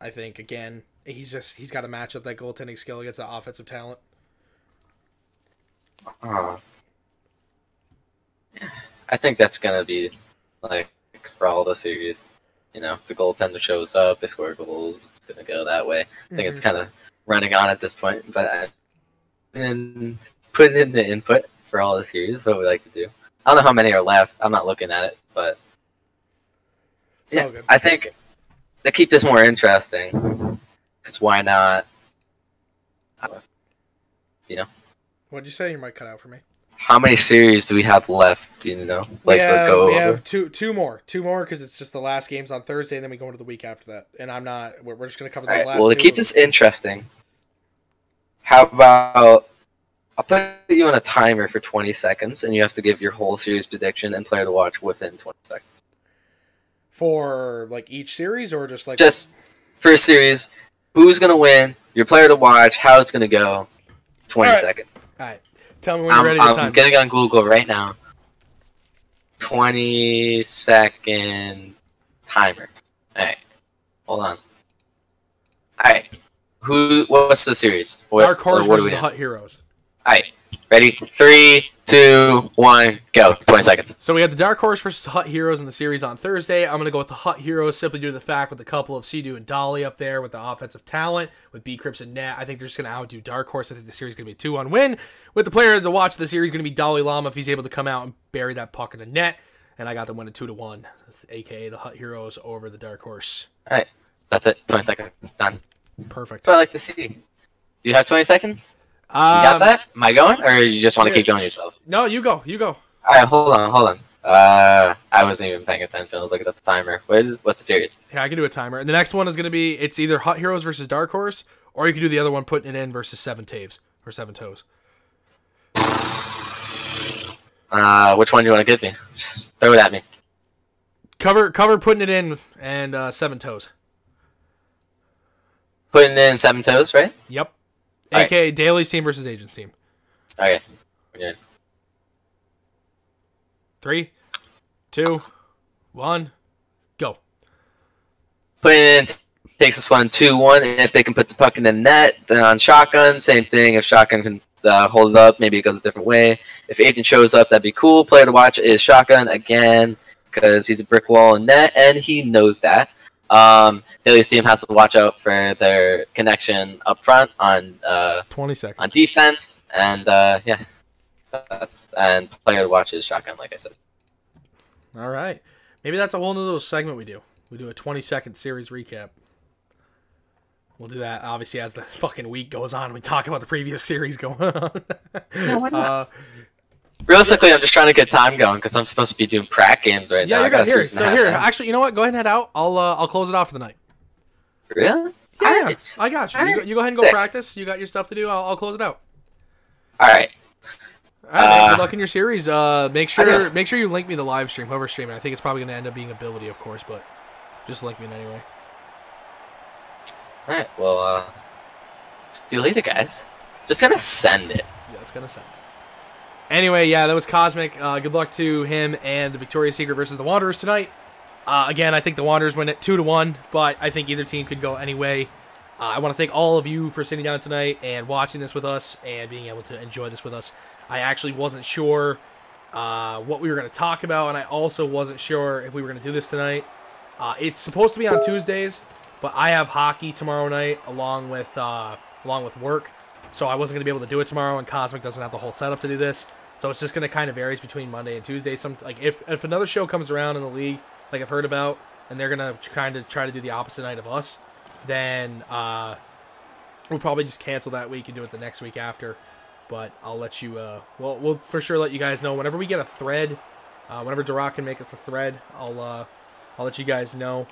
I think, again, he's got to match up that goaltending skill against the offensive talent. I think that's going to be, like, for all the series. If the goaltender shows up, they score goals, it's going to go that way. I think it's kind of running on at this point. But and putting in the input for all the series is what we like to do. I don't know how many are left. I'm not looking at it. But, yeah, I think to keep this more interesting, because why not, What'd you say? You might cut out for me. How many series do we have left? Do you know? We have two more because it's just the last game's on Thursday, and then we go into the week after that. And we're just going to cover the last. Well, to keep this interesting, how about I'll put you on a timer for 20 seconds, and you have to give your whole series prediction and player to watch within 20 seconds. For like each series, or just for a series, who's going to win? Your player to watch, how it's going to go. 20 seconds. All right. Tell me when you're ready to time. I'm getting on Google right now. 20-second timer. Alright. Hold on. Alright. What's the series? Dark Horse versus Hut Heroes. Alright. Ready? 3, 2, 1, go. 20 seconds. So we have the Dark Horse versus Hut Heroes in the series on Thursday. I'm going to go with the Hut Heroes simply due to the fact with a couple of Sea-Doo and Dolly up there with the offensive talent, with B-Crips and Net. I think they're just going to outdo Dark Horse. I think the series is going to be a 2-1 win. With the player to watch the series going to be Dolly Lama if he's able to come out and bury that puck in the net. and I got them winning 2-1, aka the Hut Heroes over the Dark Horse. All right, that's it. 20 seconds done. Perfect. That's what I like to see. Do you have 20 seconds? You got that? Am I going, or you just want to keep going yourself? No, you go. You go. All right, hold on. I wasn't even paying attention. I was looking at the timer. What's the series? Yeah, I can do a timer. And the next one is going to be, it's either Hut Heroes versus Dark Horse, or you can do the other one, putting it in versus Seven Toes. Which one do you want to give me? Just throw it at me. Cover putting it in and Seven Toes. Putting in 7 Toes, right? Yep. All AKA Daly's team versus Agent's team. Okay. We're good. 3, 2, 1, go. Putting in takes this one 2-1. If they can put the puck in the net, then on shotgun, same thing. If shotgun can hold it up, maybe it goes a different way. If agent shows up, that'd be cool. Player to watch is shotgun again because he's a brick wall in net, and he knows that. Daly's team has to watch out for their connection up front on 20 seconds on defense, and yeah, and player to watch is shotgun, like I said. All right. Maybe that's a whole new little segment we do. We do a 20-second series recap. We'll do that, obviously, as the fucking week goes on. We talk about the previous series going on. Yeah, why not? Realistically, I'm just trying to get time going because I'm supposed to be doing prac games right now. Yeah, you're good. Here, so here, actually, you know what? Go ahead and head out. I'll close it off for the night. Really? Yeah, I got you. You go ahead and go Sick. practice. You got your stuff to do. I'll close it out. All right. All right, good luck in your series. Make guess. sure you link me the live stream, whoever's streaming. I think it's probably going to end up being Ability, of course, but just link me in anyway. All right. Well, see you later, guys. Just gonna send it. Yeah, it's going to send. Anyway, yeah, that was Kosmic. Good luck to him and the Victoria's Secret versus the Wanderers tonight. Again, I think the Wanderers win it 2-1, but I think either team could go anyway. I want to thank all of you for sitting down tonight and watching this with us and being able to enjoy this with us. I actually wasn't sure what we were going to talk about, and I also wasn't sure if we were going to do this tonight. It's supposed to be on Tuesdays, but I have hockey tomorrow night along with work, so I wasn't going to be able to do it tomorrow, and Cosmic doesn't have the whole setup to do this. So it's just going to kind of varies between Monday and Tuesday. If another show comes around in the league, like I've heard about, and they're going to kind of try to do the opposite night of us, then we'll probably just cancel that week and do it the next week after. But I'll let you, we'll for sure let you guys know whenever we get a thread. Whenever Duroc can make us the thread, I'll let you guys know.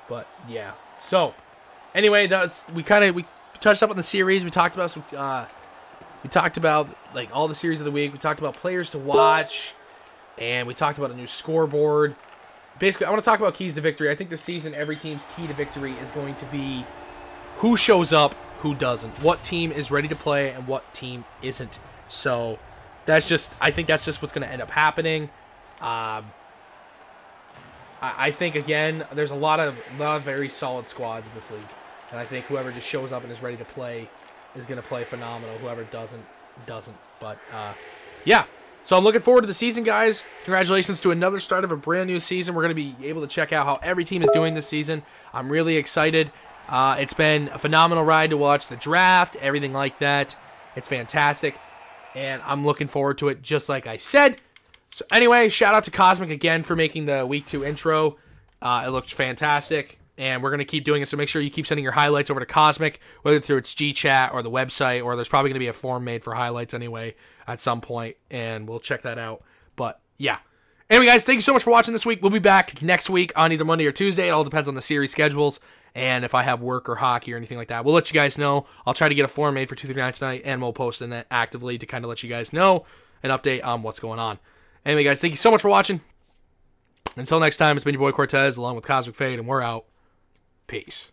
But yeah, so anyway, we touched up on the series. We talked about some. We talked about like all the series of the week. We talked about players to watch, and we talked about a new scoreboard. Basically, I want to talk about keys to victory. I think this season, every team's key to victory is going to be who shows up, who doesn't, what team is ready to play, and what team isn't. So I think that's just what's going to end up happening. I think again, there's a lot of very solid squads in this league, and I think whoever just shows up and is ready to play is going to play phenomenal. Whoever doesn't. But yeah. So I'm looking forward to the season, guys. Congratulations to another start of a brand new season. We're going to be able to check out how every team is doing this season. I'm really excited. It's been a phenomenal ride to watch the draft, everything like that. It's fantastic, and I'm looking forward to it, just like I said. So anyway, shout out to Kosmic again for making the Week 2 intro. It looked fantastic, and we're going to keep doing it, so make sure you keep sending your highlights over to Kosmic, whether through its G-Chat or the website, or there's probably going to be a form made for highlights anyway at some point, and we'll check that out. But yeah. Anyway, guys, thank you so much for watching this week. We'll be back next week on either Monday or Tuesday. It all depends on the series schedules and if I have work or hockey or anything like that. We'll let you guys know. I'll try to get a form made for 239 tonight, and we'll post in that actively to kind of let you guys know an update on what's going on. Anyway, guys, thank you so much for watching. Until next time, it's been your boy Cortez along with Cosmic Fade, and we're out. Peace.